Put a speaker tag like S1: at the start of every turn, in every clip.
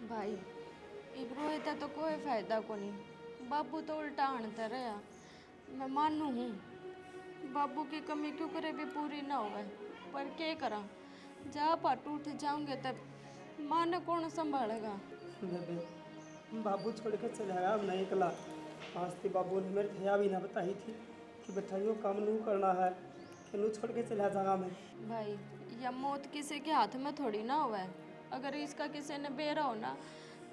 S1: भाई इब्रो है तो कोई फायदा को नहीं। बाबू तो उल्टा आनता रहा। मैं मानू हूँ बाबू की कमी क्यों करे भी पूरी ना होवे, पर क्या करा, जा पाट उठ जाऊंगे तब माँ ने कौन संभालेगा।
S2: बेबे बाबू छोड़ के चला गया, अब नहीं कला। आज थी बाबू ने मेरे भैया भी ना बताई थी कि बेटा यो काम नू करना है कि नू छोड़ के चला जागा मैं।
S1: भाई या मौत किसी के हाथ में थोड़ी ना हुआ है। अगर इसका किसी ने बेरा हो ना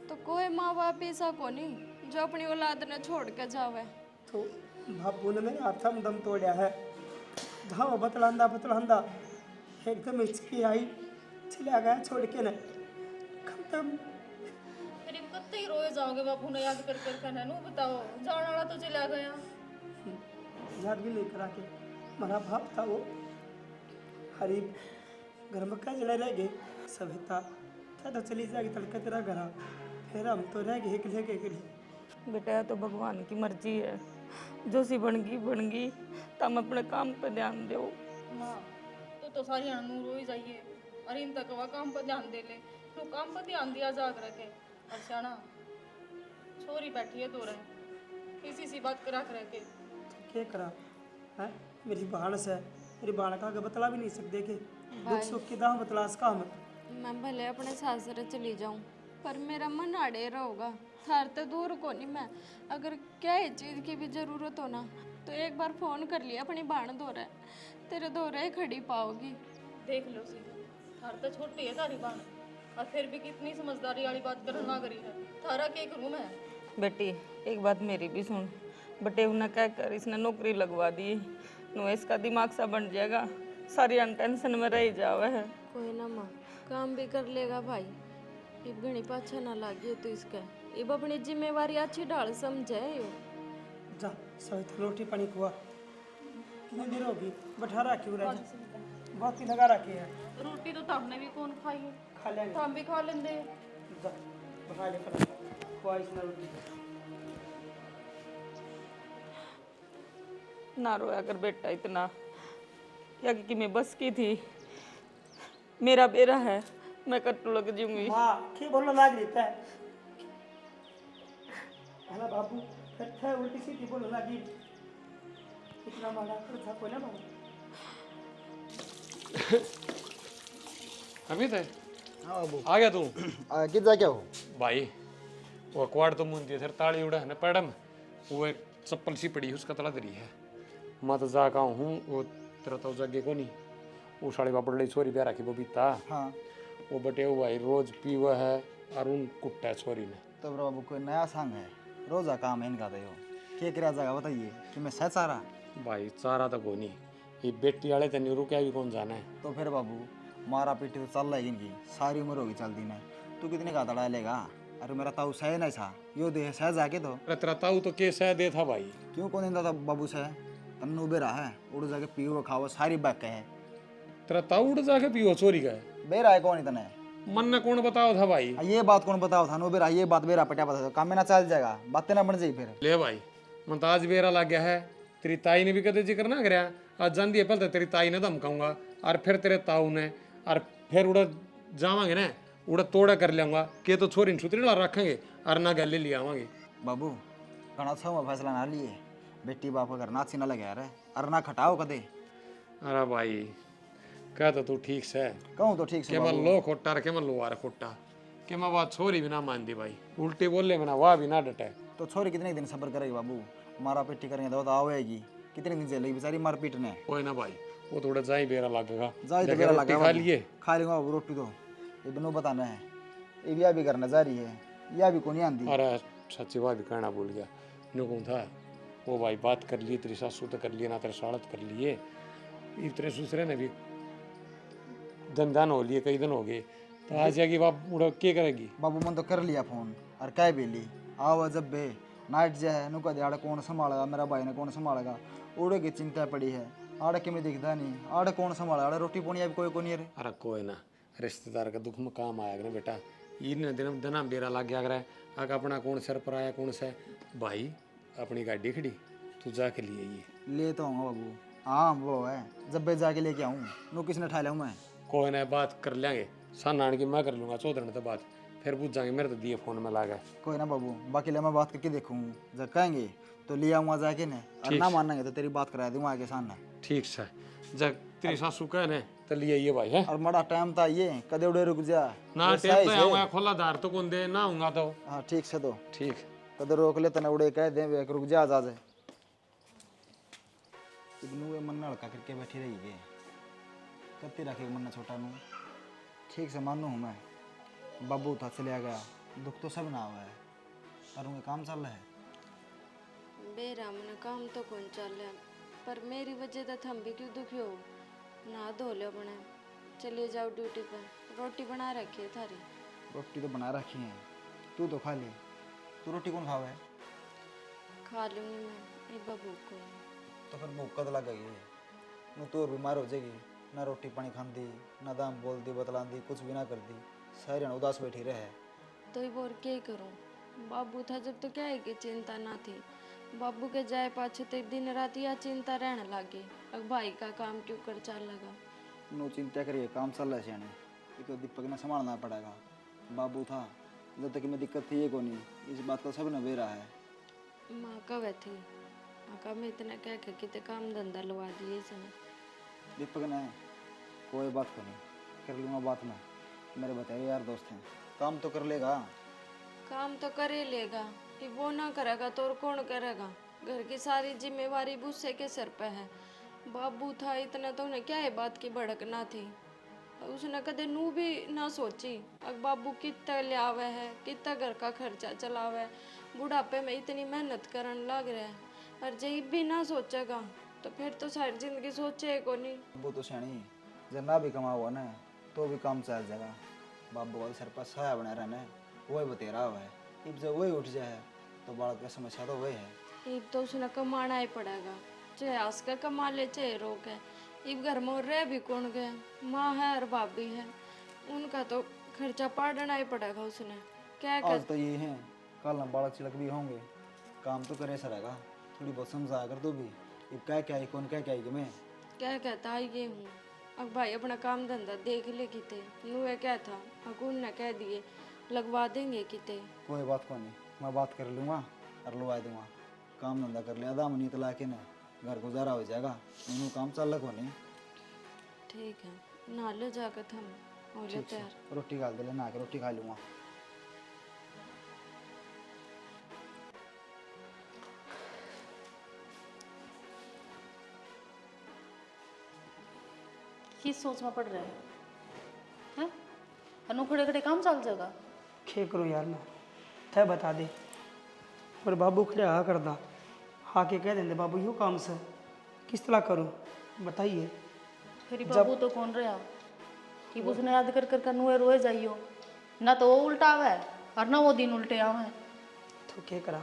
S1: तो कोई माँ बाप ऐसा को नहीं जो अपनी औलाद ने छोड़ के जावे।
S2: तो बाबू ने मेरे हाथ में दम तोड़ा है। धाव बतलांदा बतलांदा एकदम हिचकी आई, चला गया छोड़ के न। खत्म।
S3: फिर इन कत्ते ही रोए जाओगे बापू ने याद कर कर कहना नू बताओ जाने वाला तो चला गया।
S2: याद भी नहीं करा के मेरा बाप था वो। हरी घर में क्या जने रह गए सभ्यता था तो चली जाएगी तड़का तेरा घर। फिर हम तो रह गए अकेले के अकेले।
S4: बेटा तो भगवान की मर्जी है, जो सी बन गई तम अपने काम पे ध्यान दो।
S3: माँ तो सारी नू रोई जाइए और इन तक वह काम पर ध्यान दे ले। तू काम पर ध्यान दिया जाग रखे और श्याना छोरी बैठी है दो रहे किसी सी बात करा कर के
S2: तो क्या करा है, मेरी बहन से मेरी बहन का आगे बतला भी नहीं सकते कि दुख सुख की दाह बतला सका
S1: मैं भले अपने सासरे चली जाऊं पर मेरा मन आड़े रहोगा। थार तो दूर को नहीं मैं। अगर क्या है चीज़ की भी ज़रूरत हो ना तो एक बार फ़ोन कर लिया अपनी बाण दो रहे, तेरे दो रहे खड़ी पाओगी।
S3: देख लो सी थार तो छोटी है तारी बाण और फिर भी कितनी समझदारी वाली बात करना ना करी है। थारा के करूँ मैं।
S4: बेटी एक बात मेरी भी सुन, बटे उन्हें कह कर इसने नौकरी लगवा दी, नो इसका दिमाग सा बन जाएगा, सारी टेंशन में रह जावे है।
S1: कोई ना माँ काम भी कर लेगा भाई। इब घनी पाछा ना लागे तो इसका इब अपनी जिम्मेवारी अच्छी डाल समझे यो।
S2: जा सविता रोटी पानी खुआ। कितनी देर होगी बैठा रखी हो रहा बहुत ही लगा रखी है।
S3: रोटी तो तुमने भी कौन खाई है,
S2: खा लेंगे
S3: तुम भी खा लेंगे।
S2: जा बना ले पर खुआ इसने रोटी।
S4: ना रोया कर बेटा इतना, या कि मैं बस की थी, मेरा बेरा है, मैं कट्टू लग जाऊंगी।
S2: माँ की बोलना लाग रही है हेला बाबू फिर थे उल्टी सीधी बोलने लगी। इतना मारा कर था कोई ना बाबू।
S5: अमित है
S6: हाँ बाबू
S5: आ गया तू
S6: कित जा क्या हो
S5: भाई। वो अखबार तो मुंती है ताली उड़ा है ना पैडम, वो एक चप्पल सी पड़ी है उसका तला दरी है। मैं तो जा का हूँ वो तेरा तो जगे को नहीं वो साड़ी बापड़ ली छोरी प्यारा की बबीता।
S6: हाँ
S5: वो बटे वो भाई रोज पीवा है और उन कुट्टा है छोरी ने।
S6: तो बाबू कोई नया सांग है, रोजा काम है इनका। तो यो क्या किया जाएगा बताइए कि मैं सह सारा
S5: भाई चारा तो को नहीं, ये बेटी वाले तो नहीं रुके भी कौन जाना है।
S6: तो फिर बाबू मारा पीटी तो चल रही इनकी सारी उम्र होगी चलती ना। तू कितने का दड़ा लेगा? अरे मेरा ताऊ सह नहीं था यो दे सह जाके तो
S5: अरे तेरा ताऊ तो के सह दे था भाई।
S6: क्यों कौन देता था बाबू सह? तन्नू उबे रहा है उड़ जाके पीओ खाओ सारी बात कहे।
S5: तेरा ताऊ उड़ जाके पियो चोरी का है।
S6: बेरा है कौन इतने?
S5: मन ने कौन बताओ था भाई?
S6: ये बात कौन बताओ था? नो बेरा ये बात बेरा पटा बता काम में ना चल जाएगा, बातें ना बन जाई फिर।
S5: ले भाई मन तो आज बेरा लग गया है। तेरी ताई ने भी कदे जिक्र ना कराया, आज जान दिए पहले तेरी ताई ने धमकाऊंगा और फिर तेरे ताऊ ने और फिर उड़ा जावांगे ना उड़ा तोड़ा कर लेंगा के तो छोरी छुतरी ला रखेंगे और ना गले ले आवांगे।
S6: बाबू घना छो फैसला ना लिए, बेटी बाप का घर नाची ना लगे रे और ना खटाओ कदे।
S5: अरे भाई कह तो तू ठीक से
S6: कहूँ तो ठीक से
S5: के मैं लो खोटा के मैं लो आ खोटा के मैं बात छोरी भी ना मान दी भाई, उल्टी बोले बिना वाह भी ना डटे।
S6: तो छोरी कितने दिन सब्र करेगी बाबू? मारा पीटी करेंगे तो आवेगी, कितने दिन चलेगी बेचारी मार पीटने।
S5: कोई ना भाई वो थोड़ा जा ही बेरा लगेगा।
S6: जाए तो बेरा लगा
S5: खा लिए
S6: खा लेंगे बाबू रोटी तो ये दोनों बताना है। ये भी अभी करना जा रही है या भी कोनी आंदी।
S5: अरे सच्ची बात भी कहना भूल गया नो कौन था वो भाई बात कर लिए तेरी सासू तो कर लिए ना तेरे साड़त कर लिए तेरे दूसरे ने भी धन हो लिए कई दिन हो गए तो आज जाएगी बाप उड़ा क्या करेगी?
S6: बाबू मन तो कर लिया फोन और क्या बेली आओ जब बे नाइट जो है नुका दिहाड़ा कौन संभालेगा, मेरा भाई ने कौन संभालेगा, उड़े की चिंता पड़ी है। आड़े के में दिखता नहीं आड़े कौन संभालेगा, आड़े रोटी पानी अभी कोई को नहीं रे।
S5: अरे कोई ना रिश्तेदार का दुख में काम आया ना बेटा, इन दिन दना बेरा लग गया करे आग अपना कौन सर पर आया कौन सा भाई अपनी गाड़ी खड़ी तू जाके लिए ये
S6: ले तो आऊँगा बाबू। हाँ वो है जब बे जाके लेके आऊँ नो किसने उठा लाऊँ मैं।
S5: कोई ना बात कर लेंगे सन आने की मैं कर लूँगा 14 दिन तो बात फिर पूछ जाएंगे मेरे तो दिए फोन में लागा।
S6: कोई ना बाबू, बाकी ले मैं बात करके देखूँ, जब कहेंगे तो ले आऊँगा जाके ना, और ना मानेंगे तो तेरी बात करा दूँगा आगे सामने।
S5: ठीक से जब तेरी सासू कहे ने तो लिए ये भाई है
S6: और बड़ा टाइम था ये, कदे उड़े रुक जा
S5: ना
S6: ये
S5: टेप
S6: सही
S5: तो
S6: से।
S5: आऊंगा खोला दार तो कौन दे ना आऊंगा तो
S6: हाँ ठीक से, तो
S5: ठीक।
S6: कदे रोक ले तना उड़े कह दे वे रुक जा जा दे। इग्नू ये मन लड़का करके बैठी रही है, कत्ती रखे मन छोटा नू। ठीक से मानू हूँ मैं, बाबू था चलिया गया, दुख तो सब ना हुआ है, पर उनके काम चल रहा है।
S1: बेरा मन काम तो कौन चल रहा, पर मेरी वजह तो थम भी क्यों दुखी हो। ना धो लो बने, चलिए जाओ ड्यूटी पर, रोटी बना रखी है थारी।
S6: रोटी तो बना रखी है, तू तो खा ले। तू रोटी कौन खावा है?
S1: खा लूँगी मैं, ये बबू को।
S6: तो फिर भूख कद लग गई है, न तू और बीमार हो जाएगी, ना रोटी पानी खाती, ना दाम बोलती बतलाती, कुछ भी ना करती, सारी जन उदास बैठी रहे।
S1: तो ये बोर क्या करूँ, बाबू था जब तो क्या है कि चिंता ना थी। बाबू के जाए पाछे तो दिन रात यह चिंता रहने लगी, अब भाई का काम क्यों कर चल लगा।
S6: नो चिंता करिए, काम चल रहा है सियाने, ये तो दीपक ने संभालना पड़ेगा। बाबू था जब तक में दिक्कत थी ये को नहीं, इस बात का सब न बे रहा है।
S1: माँ कब थी, माँ का मैं इतना कह के कितने काम धंधा लगा दिए इसने।
S6: दीपक ने कोई बात को नहीं, कर लूँगा बात में, मेरे बताए यार दोस्त हैं, काम तो कर लेगा।
S1: काम तो कर ही लेगा, कि वो ना करेगा तो और कौन करेगा। घर की सारी जिम्मेवारी गुस्से के सर पे है। बाबू था इतना तो उन्हें क्या है बात की भड़क ना थी, उसने कदे नू भी ना सोची। अब बाबू कितना ले आवे है, कितना घर का खर्चा चलावे है, बुढ़ापे में इतनी मेहनत करन लग रहा है, और जब भी ना सोचेगा तो फिर तो सारी जिंदगी सोचे को नहीं।
S6: वो तो सियानी जब ना भी कमा हुआ ना तो भी काम चल जाएगा। बाबू वाले सर पर साया बना रहना है, वही बतेरा हुआ है, अब जब वही उठ जाए तो बालक का समस्या तो वही है।
S1: अब तो उसने कमाना ही पड़ेगा, चाहे हंस कर कमा ले चाहे रोक है। अब घर में रह भी कौन गया, माँ है और भाभी है, उनका तो खर्चा पाड़ना ही पड़ेगा उसने। क्या कर
S6: आज तो ये है, कल ना बालक चिलक भी होंगे, काम तो करे सरेगा, थोड़ी बहुत समझा कर तू भी। अब क्या क्या है कौन क्या क्या है कि मैं
S1: क्या कहता है ये हूँ। अब भाई अपना काम धंधा देख ले किते, नुए क्या था अकुन ने कह दिए लगवा देंगे किते।
S6: कोई बात को नहीं, मैं बात कर लूँगा और लुआ दूँगा, काम धंधा कर लिया दाम नहीं तला के ना घर गुजारा हो जाएगा, मैनू काम चल को नहीं।
S1: ठीक है, नहा लो जाकर थम हो ले तैयार।
S6: रोटी खा दे ले, नहा के रोटी खा लूँगा।
S3: किस सोच में पड़ रहे हैं? अनु खड़े खड़े काम चल जाएगा।
S2: खे करो यार मैं थे बता दे, और बाबू खड़े हा करदा, हा के कह देंगे बाबू यो काम से किस तरह करूँ बताइए।
S3: फिर बाबू तो कौन रहा कि उसने याद कर कर नुए रोए जाइयो, ना तो वो उल्टा आवे और ना वो दिन उल्टे आवे।
S2: तो क्या करा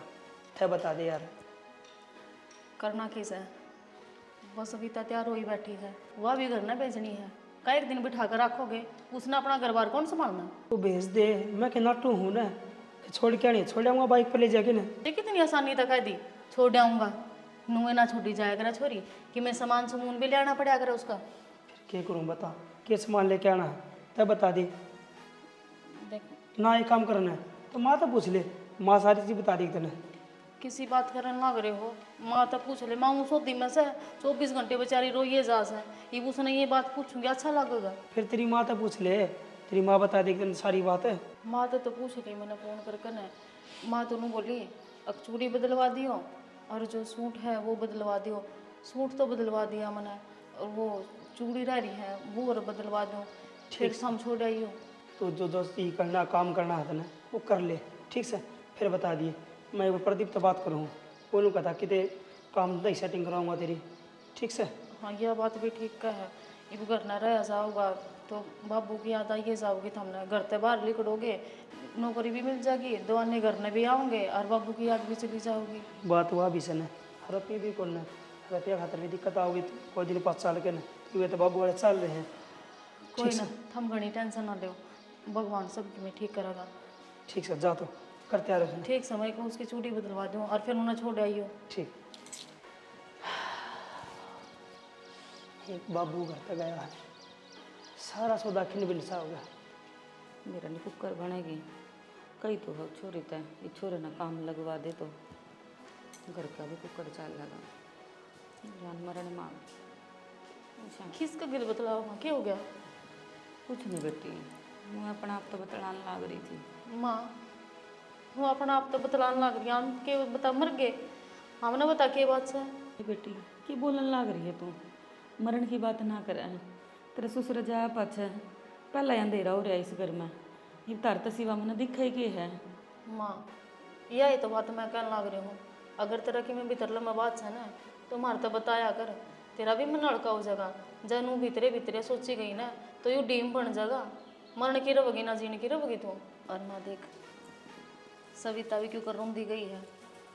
S2: थे बता दे यार।
S3: करना किस है, बस अभी तो तैयार हो ही बैठी है, वह भी घर ना भेजनी है, कई एक दिन बिठा कर रखोगे, उसने अपना घर बार कौन संभालना।
S2: तो भेज दे, मैं क्या नाटू हूँ ना, छोड़ के नहीं छोड़ आऊँगा बाइक पर ले जाके ना।
S3: ये कितनी आसानी तक कह दी छोड़ आऊँगा, नुए ना छोड़ी जाया करा छोरी कि मैं सामान समून भी लेना पड़ा करे उसका।
S2: फिर क्या करूँ बता, क्या सामान लेके आना है तब बता दे।
S3: देख
S2: ना ये काम करना है तो माँ तो पूछ ले, माँ सारी चीज़ बता दी तेने।
S3: किसी बात करने लग रहे हो, माँ तो पूछ ले, माँ सोती में से 24 घंटे बेचारी रोइए जा से, ये उसने ये बात पूछूंगी अच्छा लगेगा।
S2: फिर तेरी माँ तो पूछ ले, तेरी माँ बता देगी तेने सारी बात है।
S3: माँ तो पूछ रही मैंने फोन करके न, माँ तो बोली अब चूड़ी बदलवा दियो और जो सूट है वो बदलवा दियो। सूट तो बदलवा दिया मैंने, और वो चूड़ी रह रही है वो और बदलवा दो, फिर हम छोड़ आइयो।
S2: तो जो दोस्त ये करना काम करना है तेने वो कर ले, ठीक से फिर बता दिए। मैं एक बार प्रदीप तो बात करूँ, बोलूँ कहता कि काम नहीं सेटिंग कराऊंगा तेरी, ठीक से।
S3: हाँ यह बात भी ठीक का है, अब घर न रह जाओगा तो बाबू की याद आइए जाओगी, तो हमने घर से बाहर निकलोगे नौकरी भी मिल जाएगी, दवाने घर में भी आओगे और बाबू की याद भी चली जाओगी।
S2: बात हुआ भी से न रुपये भी कौन न रुपया खातर भी दिक्कत आओगी तो कोई दिन 5 साल के न, ये तो बाबू वाले चल रहे हैं।
S3: कोई ना, थम घनी टेंशन ना लो, भगवान सब में ठीक करेगा।
S2: ठीक से जा तो करते आ रहे हैं।
S3: ठीक समय को उसकी चूड़ी बदलवा दूँ और फिर उन्हें छोड़ आइयो।
S2: ठीक। एक बाबू घर तक गया है, सारा सौदा खिन बिनसा हो गया।
S4: मेरा नहीं कुकर बनेगी, कई तो हो छोरी तय ये छोरे ना काम लगवा दे तो घर का भी कुकड़ चाल लगा जान मरण मांग अच्छा
S3: किसका गिल बतलाओ माँ, क्या हो गया?
S4: कुछ नहीं बेटी मैं अपना आप तो बतलाने लाग रही थी।
S3: माँ वो अपना आप तो बतलाने लग रही, हम के बता मर गए, हमने बता के बात से।
S4: ए बेटी की बोलन लाग रही है तू? मरण की बात ना करे तेरे ससुर जा पाछे पहला अंधेरा हो रहा है इस घर में ये तार तो सिवा मैंने दिखा ही के है।
S3: माँ यही तो बात मैं कहने लग रही हूँ, अगर तेरा कि मैं भीतर लम्बा बात है ना तो मार तो बताया कर, तेरा भी मन हड़का हो जाएगा। जनू भीतरे भीतरे सोची गई ना तो यू डीम बन जाएगा, मरण की रहोगी ना जीने की रहोगी तू। और ना देख सविता भी क्यों कर रूम दी गई है,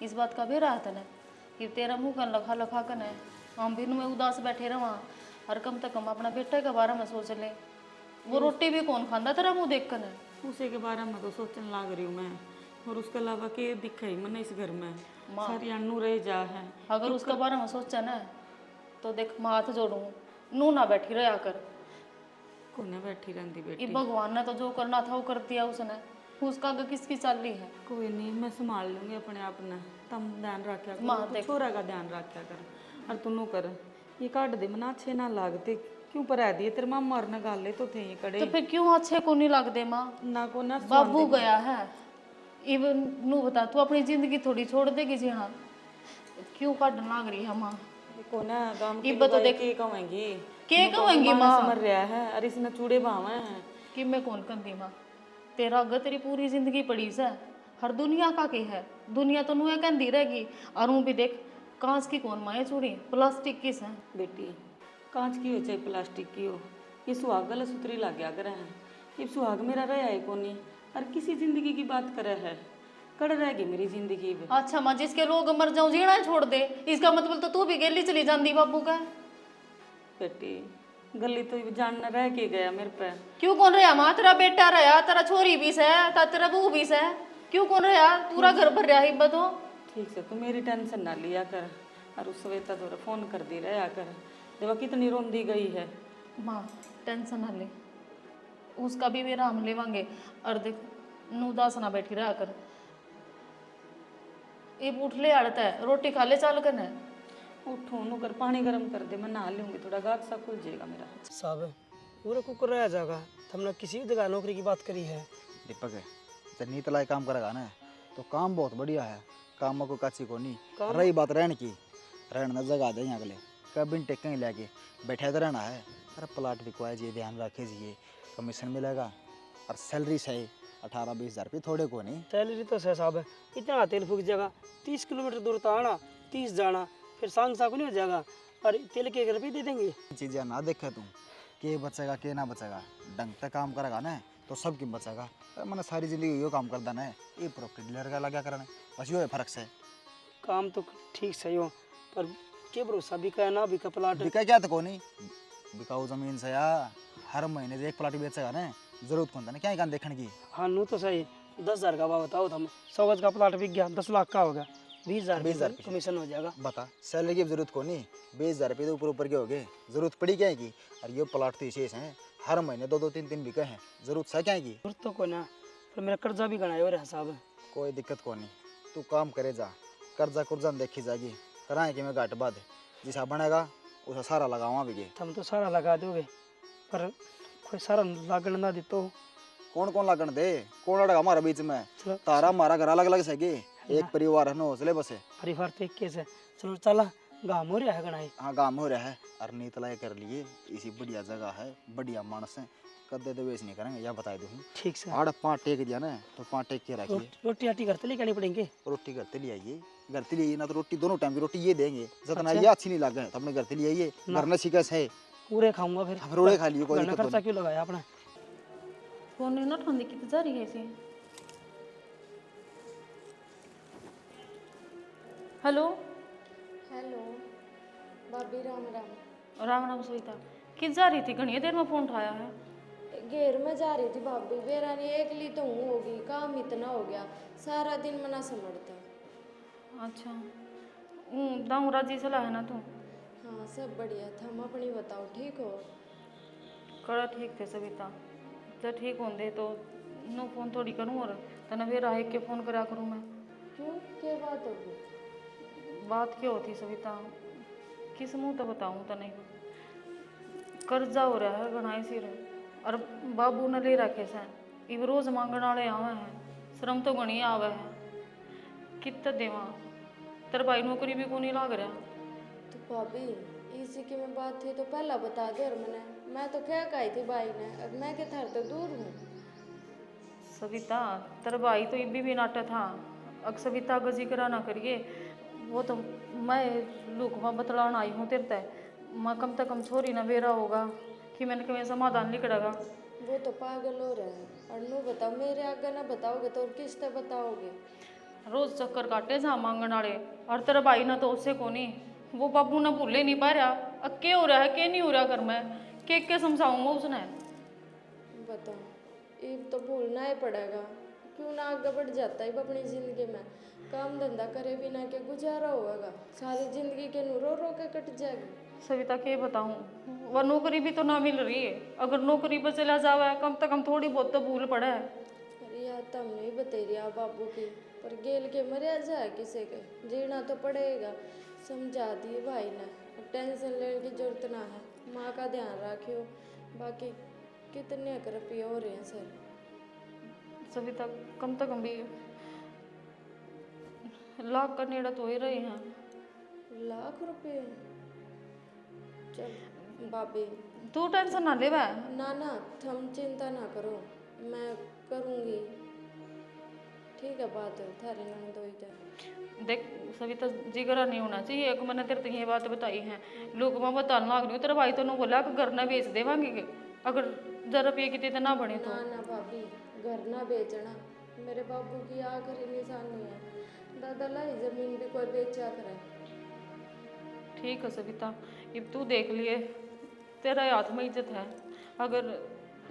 S3: इस बात का भी राहत है कि तेरा मुँह कन लखा लखा कन है, हम भी में उदास बैठे रहा और कम से कम अपना बेटे के बारे में सोच ले। वो रोटी भी कौन खांदा तेरा मुँह देख कर है।
S4: उसे के बारे में तो सोचने लाग रही हूँ मैं, और उसके अलावा के दिखा ही मैंने इस घर में सारी अनु रह जा है।
S3: अगर उसके बारे में सोचा ना तो देख मैं हाथ जोड़ूँ, नू ना बैठी रहा कर।
S4: कोने बैठी रहती बेटी,
S3: ये भगवान ने तो जो करना था वो कर दिया उसने, उसका आगे किसकी चाली है।
S4: कोई नहीं मैं संभाल लूंगी अपने आप ने, तुम ध्यान रखा
S3: माँ
S4: कर,
S3: देख।
S4: छोरा का ध्यान रखा कर। और तू कर ये काट दे मना अच्छे ना लागते क्यों पर आ दिए तेरे माँ मरने गाले तो थे ये कड़े
S3: तो फिर क्यों अच्छे को नहीं लगते माँ?
S4: ना को ना
S3: बाबू गया है, इवन नू बता तू अपनी जिंदगी थोड़ी छोड़ देगी जी? हाँ क्यों काटने लग रही है माँ?
S4: को ना गांव की
S3: इब्बा तो देख
S4: के कहेंगी
S3: के कहेंगी माँ
S4: समझ रहा है अरे इसने चूड़े भावे हैं
S3: कि मैं कौन कंदी माँ, तेरा अगर तेरी पूरी जिंदगी पड़ी से हर दुनिया का के है, दुनिया तो नुए कंदी रहेगी। और भी देख कांच की कौन माए चूड़ी, प्लास्टिक की से।
S4: बेटी कांच की हो चाहे प्लास्टिक की हो ये सुहाग गला सुतरी लग गया करे हैं, ये सुहाग मेरा रहा है कोनी और किसी जिंदगी की बात करे है कड़ रहेगी मेरी जिंदगी में।
S3: अच्छा माँ जिसके लोग मर जाऊं जीना ही छोड़ दे, इसका मतलब तो तू भी गेली चली जाती बाबू का।
S4: बेटी गली तो जानना रह के गया मेरे पे।
S3: क्यों कौन रहा माँ? तेरा बेटा रहा, तेरा छोरी भी से, तेरा बहू भी से, क्यों कौन रहा? पूरा घर भर रहा हिब्बत हो।
S4: ठीक से तू मेरी टेंशन ना लिया कर और उस श्वेता तो फोन कर दी रहा कर, देखो कितनी रोंदी गई है।
S3: माँ टेंशन ना ले, उसका भी मेरा हम लेवांगे। और देख नू दास ना बैठी रहा कर, ये उठ ले आड़ता है, रोटी खा ले चाल कर।
S4: उठो नु कर पानी गर्म कर दे मैं नहा लूंगी, थोड़ा गात सा खुल जाएगा मेरा।
S2: साहब पूरा कुकर रह जाएगा, हमने किसी जगह नौकरी की बात करी है।
S6: दीपक है जब नीत लाई काम करेगा ना तो काम बहुत बढ़िया है, काम में कोई काची को नहीं। रही बात रहने की, रहने जगह दे अगले कभी टेक कहीं लेके बैठे तो रहना है। अरे प्लाट बिकवाए जी, ध्यान रखे जी, कमीशन मिलेगा और सैलरी सही 18-20 हज़ार रुपये थोड़े को नहीं।
S2: सैलरी तो सही साहब है, इतना तेल फूक जाएगा, 30 किलोमीटर दूर तो आना, 30 जाना, फिर सांग साग नहीं हो जाएगा और तेल के घर भी दे देंगे।
S6: चीज़ें ना देखे तुम के बचेगा के ना बचेगा, ढंग से काम करेगा ना तो सब की बचेगा। मैंने सारी ज़िंदगी यो काम करता ना है, ये प्रॉपर्टी डीलर का लगा करना बस यो है फ़र्क से।
S2: काम तो ठीक सही हो पर के भरोसा बिका है ना बिका प्लाट।
S6: बिका क्या तो को नहीं, बिकाऊ ज़मीन से या हर महीने से एक प्लाट बेचेगा ना, जरूरत कौन था ना क्या काम देखने की।
S2: हाँ नू तो सही, 10,000 का भाव बताओ तुम, 100 गज का प्लाट बिक गया 10 लाख का होगा, 20,000 कमीशन हो जाएगा।
S6: बता सैलरी की जरूरत को नहीं, 20,000 रुपये तो ऊपर के हो गए, जरूरत पड़ी क्या है की। और ये प्लाट तो शेष हैं, हर महीने 2-2-3-3 बिके हैं, जरूरत सा क्या है की।
S2: जरूरत तो कोई ना, पर मेरा कर्जा भी गणाया हो रहा है साहब।
S6: कोई दिक्कत को नहीं, तू काम करे जा, कर्जा कुर्जा देखी जाएगी, कराए कि मैं घाट बाद जिसा बनेगा उसे सारा लगावा भी गए।
S2: तुम तो सारा लगा दोगे पर कोई सारा लागण ना दे तो।
S6: कौन कौन लागण दे, कौन लड़का हमारा बीच में, तारा हमारा घर अलग अलग सके, एक परिवार है ना हौसले बसे।
S2: परिवार तो एक कैसे, चलो चला गाँव हो रहा है गणाई।
S6: हाँ काम हो रहा है, और नीतलाय कर लिए, इसी बढ़िया जगह है, बढ़िया मानस है, कदे तो वेस्ट नहीं करेंगे या बता दूँ।
S2: ठीक से
S6: आड़ 5 टेक दिया ना तो 5 टेक के रखिए।
S2: रोटी आटी घर से लेके आनी पड़ेंगे।
S6: रोटी घर से ले आइए, घर से ले आइए ना तो रोटी दोनों टाइम की रोटी ये देंगे, जितना ये अच्छी नहीं लगे तो अपने घर से ले आइए, घर में शिकस है
S2: पूरे खाऊंगा फिर।
S6: हम रोड़े खा लिए, कोई दिक्कत
S2: खर्चा क्यों लगाया अपना।
S3: फोन नहीं ना ठंडी की जा रही है ऐसे। हेलो
S1: हेलो भाभी, राम राम।
S3: राम राम सविता, किस जा रही थी? घनी देर में फोन उठाया है।
S1: घेर में जा रही थी भाभी, बेरा नहीं एकली तो हूँ होगी, काम इतना हो गया, सारा दिन मना समझता।
S3: अच्छा दाऊ राजी सलाह है ना तू?
S1: हाँ सब बढ़िया था, हम अपनी बताओ ठीक हो?
S3: कड़ा ठीक थे सविता, जब ठीक होंदे तो नो फोन थोड़ी करूँ और तने फिर आए के फोन करा करूँ मैं।
S1: क्यों, क्या बात होगी?
S3: बात क्या होती सविता, किस मुंह तो बताऊँ तने। कर्जा हो रहा है घना सिर, और बाबू ने ले रखे से इब रोज मांगने वाले आवे हैं, श्रम तो घनी आवे है, कितना देवा। तेरे भाई नौकरी भी को नहीं लाग रहा।
S1: तो भाभी इसी की में बात थी तो पहला बता दे। और मैं तो क्या कही थी भाई ने, अब मैं के थार तो दूर हूँ।
S3: सविता तेरा भाई तो इब भी नाटा था। अग सविता का जिक्र ना करिए, वो तो मैं लुकवा बतलान आई हूँ तेरे तय। मैं कम से कम छोरी ना बेरा होगा कि मैंने कभी समाधान निकलेगा।
S1: वो तो पागल हो रहा है। और नू बताओ, मेरे आगे ना बताओगे तो और किस तरह बताओगे?
S3: रोज चक्कर काटे जहाँ मांगन वाले, और तेरा भाई ना तो उससे को नहीं। वो बाबू ना भूले नहीं पा रहा। अब क्या हो रहा है क्या नहीं हो रहा घर में, क्या समझाऊंगा उसने।
S1: बताओ, ईब तो भूलना ही पड़ेगा। क्यों ना आगे बढ़ जाता है अपनी जिंदगी में। काम धंधा करे बिना के गुजारा होगा? सारी जिंदगी के नू रो रो के कट जाएगी।
S3: सविता क्या बताऊं, वह नौकरी भी तो ना मिल रही है। अगर नौकरी पर चला जावा कम से कम थोड़ी बहुत तो भूल पड़े।
S1: अरे यार तुम नहीं बतेरिया बाबू की, पर गेल के मरिया जाए किसी के, जीना तो पड़ेगा। समझा दिए भाई ने, अब टेंशन लेने की जरूरत ना है। माँ का ध्यान रखियो। बाकी कितने कर रुपये हो रहे हैं सर?
S3: सविता कम से कम भी लाख का नेड़ा तो हो ही रहे हैं।
S1: लाख रुपये? चल भाभी,
S3: तू टेंशन ना ले।
S1: ना ना तुम चिंता ना करो, मैं करूँगी। ठीक है, बात है थारे नंद हो जाए।
S3: देख सविता जिगरा नहीं होना चाहिए। एक मैंने तेरे ये बात बताई है, लोग मैं बताने लाग रही हूँ। तेरा भाई तो नहीं बोला कि घर ना बेच देवांगे के, अगर जरा पे कितने तो ना बने तो।
S1: ना ना भाभी, घर ना बेचना मेरे बाबू की आखिरी निशानी है। दादा लाई जमीन भी कोई बेचा करे।
S3: ठीक है सविता, अब तू देख लिए तेरा हाथ में इज्जत है। अगर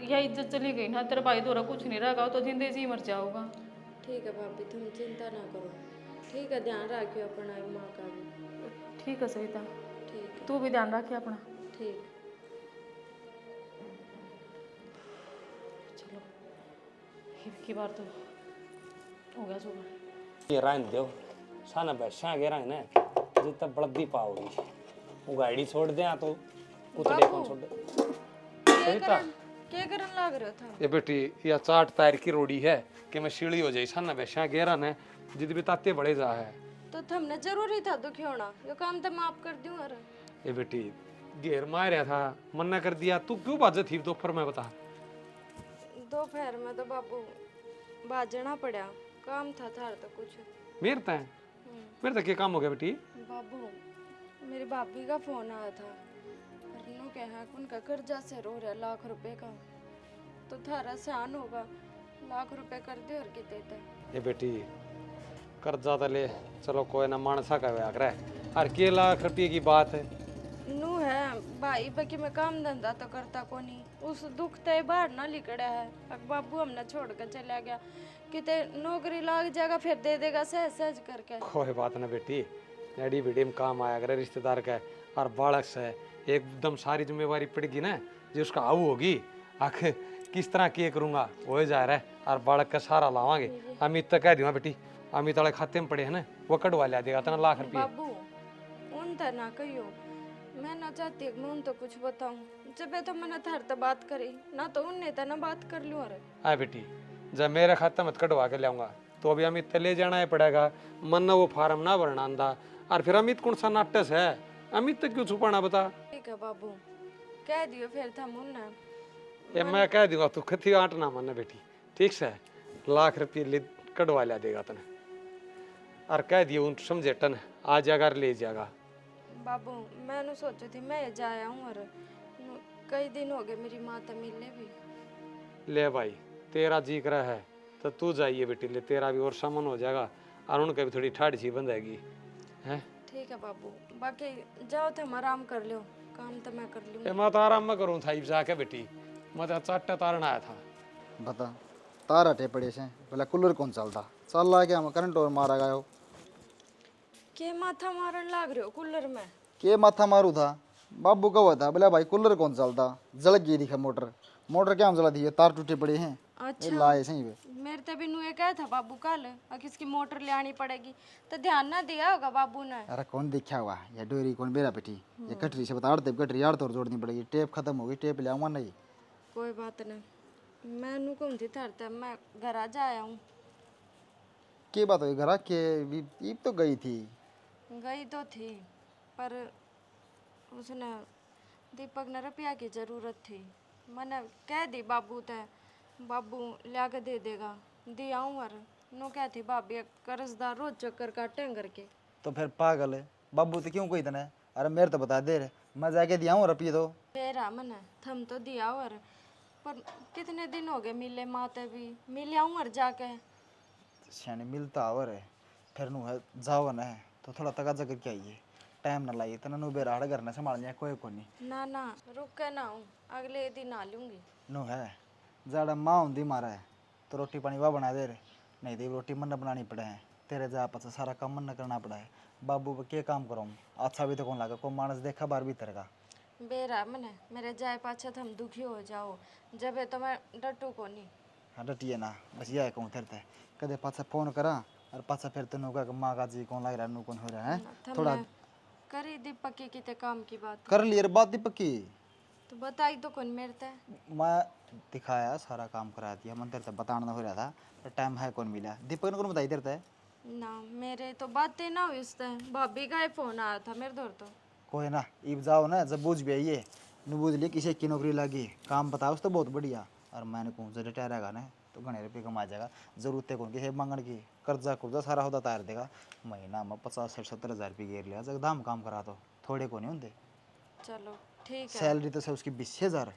S3: यह इज्जत चली गई ना, तेरा भाई दोरा कुछ नहीं रहेगा, तो जिंदगी से ही मर जाओगा।
S1: ठीक है भाभी, तुम चिंता ना करो। ठीक है, ध्यान रखियो अपना माँ का भी।
S3: ठीक है सविता,
S1: ठीक है।
S3: तू भी ध्यान रखे अपना।
S1: ठीक।
S3: चलो अब की बार तो हो गया जो।
S5: ये रान दो साना बैठा गे रंग ने जितना बड़दी पाओगी वो गाड़ी छोड़ दे तो कुतड़े कौन छोड़ दे।
S1: क्या करन लाग रहे था?
S5: ये बेटी या चाट तार की रोड़ी है कि मैं सीढ़ी हो जाई साना बैठा गेरा ने जिद भी ताते बड़े जा है।
S1: तो तुमने जरूरी था दुखी होना, ये काम तो माफ कर दूं। अरे
S5: ये बेटी घेर मार था, मना कर दिया। तू क्यों बाजे थी दोपहर में बता?
S1: दोपहर में तो बाबू बाजना पड़ा, काम था थार तो कुछ।
S5: मेरे तय क्या काम हो गया बेटी?
S1: बाबू मेरी भाभी का फोन आया था, और कहा कि उनका कर्जा से रो रहा लाख रुपए का, तो थारा सहन होगा लाख रुपए कर दे और कितने थे।
S5: ये बेटी कर्जा तो ले चलो कोई ना, मानसा का व्याग रहा और के लाख रुपये की बात है।
S1: नू है भाई बाकी मैं काम धंधा तो करता को नहीं, उस दुख ते बाहर ना लिकड़ा है। अब बाबू हमने छोड़ कर चला गया, किते नौकरी लग जाएगा फिर दे देगा सहज सहज करके।
S5: कोई बात ना बेटी, एडी वीडी में काम आया करे रिश्तेदार का और बालक से एकदम सारी जिम्मेवारी पड़ेगी ना, जो उसका आऊ होगी आखिर किस तरह किए करूँगा हो जा रहा है, और बालक का सारा लावांगे। अमित तो कह दूँगा बेटी, अमित वाले खाते में पड़े है ना, वो कटवा लिया देगा तना लाख रुपये।
S1: बाबू उन तो ना कहियो, मैं ना चाहती मैं उन तो कुछ बताऊं। जब तो मैंने थार तो बात करी ना, तो उनने तो ना बात कर लूँ। अरे
S5: हाँ बेटी, जब मेरे खाता मत कटवा के लाऊंगा तो अभी अमित ले जाना ही पड़ेगा। मन ना वो फार्म ना भरना आंदा, और फिर अमित कौन सा नाटस है, अमित तक क्यों छुपाना बता?
S1: ठीक है बाबू, कह दियो फिर था मुन्ना।
S5: ये मैं कह दूंगा, तू कथी आट ना मानना बेटी, ठीक से लाख रुपये ले कटवा लिया देगा तने, और कह दियो उन समझे टन आ जाएगा और ले जाएगा।
S1: बाबू मैंने सोची थी मैं जाया हूँ, और कई दिन हो गए मेरी माँ तो मिलने भी।
S5: ले भाई तेरा जिक्र है तो तू जाइए बेटी, ले तेरा भी और सामान हो जाएगा और उनका भी थोड़ी ठाड़ सी बंधेगी है।
S1: ठीक है बाबू, बाकी जाओ तुम आराम कर लो, काम तो मैं कर लूँगी।
S5: मैं तो आराम में करूँ था जाके बेटी, मैं तो चाटा तारना आया था।
S6: बता तार हटे पड़े से बोला कूलर कौन चलता चल रहा क्या, करंट और मारा गया हो।
S1: के माथा मारन लाग रहे हो कूलर में?
S6: के माथा मारू था, बाबू का हुआ था बोला भाई कूलर कौन चलता, जल गई दिखा मोटर, मोटर क्या हम जला दी है, तार टूटे पड़े हैं।
S1: अच्छा
S6: लाए सही वे
S1: मेरे ते भी नुए कहा था बाबू कल किसकी मोटर ले आनी पड़ेगी तो ध्यान ना दिया होगा बाबू ने।
S6: अरे कौन देखा हुआ ये डोरी कौन बेरा पिटी ये कटरी से बता आड़ कटरी आड़ तोड़ जोड़नी पड़ेगी टेप खत्म हो गई टेप ले आऊंगा नहीं
S1: कोई बात नहीं मैं नु कौन थी थरता मैं घर आ जाया हूँ।
S6: के बात हुई घर के ईब तो गई थी
S1: गई तो थी पर उसने दीपक ने रुपया की ज़रूरत थी मैंने कह दी बाबू ते बाबू ला के दे देगा दे आऊँ और नो क्या थी भाभी कर्जदार रोज चक्कर काटे करके।
S6: तो फिर पागल है बाबू तो क्यों कोई इतना अरे मेरे तो बता दे रे मैं जाके दिया हूँ रुपये तो
S1: मेरा मन थम तो दिया और पर कितने दिन हो गए मिले माते भी मिले आऊँ और जाके
S6: सियाने मिलता और है फिर नु है जाओ ना तो थोड़ा तका जगह क्या आइए टाइम ना लाइए तना नु बेराड़ करना संभाल जाए कोई को नहीं
S1: ना रुक के ना हूँ अगले दिन आ लूँगी।
S6: नु है जाड़ा माँ होंगी मारा है तो रोटी पानी वाह बना दे रे नहीं तो रोटी मन बनानी पड़े है तेरे जा पास सारा काम मन करना पड़ा है बाबू पे क्या काम करो अच्छा भी तो कौन लगा को मानस देखा बार भीतर का
S1: बेरा मने मेरे जाए पाछा थम दुखी हो जाओ जब तो मैं डटू को नहीं।
S6: हाँ डटिए ना बस यह कहूँ तेरते कदे पाछा फोन करा और पाछा फिर तेन का माँ का जी कौन लग रहा है कौन हो रहा है थोड़ा
S1: करी दीपक की किते काम की बात
S6: कर लिए रे बात दीपक की
S1: तो बताई तो कौन मेरे ते
S6: मैं दिखाया सारा काम करा दिया मन तेरे बताना हो रहा था पर टाइम है कौन मिला दीपक ने कौन बताई तेरे
S1: ना मेरे तो बातें ना हुई उससे भाभी का ही फोन आया था मेरे दौर तो
S6: कोई ना ईब जाओ ना जब बूझ भी आइए न बूझ लिए किसी की नौकरी लगी काम बताओ तो बहुत बढ़िया और मैंने कहूँ जो रिटायर रहेगा ना तो घने रुपये कमा जाएगा जरूरत है कौन किसी मांगण की कर्जा कुर्जा सारा होता तैयार देगा महीना में 50-60-70 हज़ार रुपये घेर लिया जगदाम काम करा तो थोड़े को नहीं होंगे
S1: चलो ठीक है।
S6: सैलरी तो से उसकी 20,000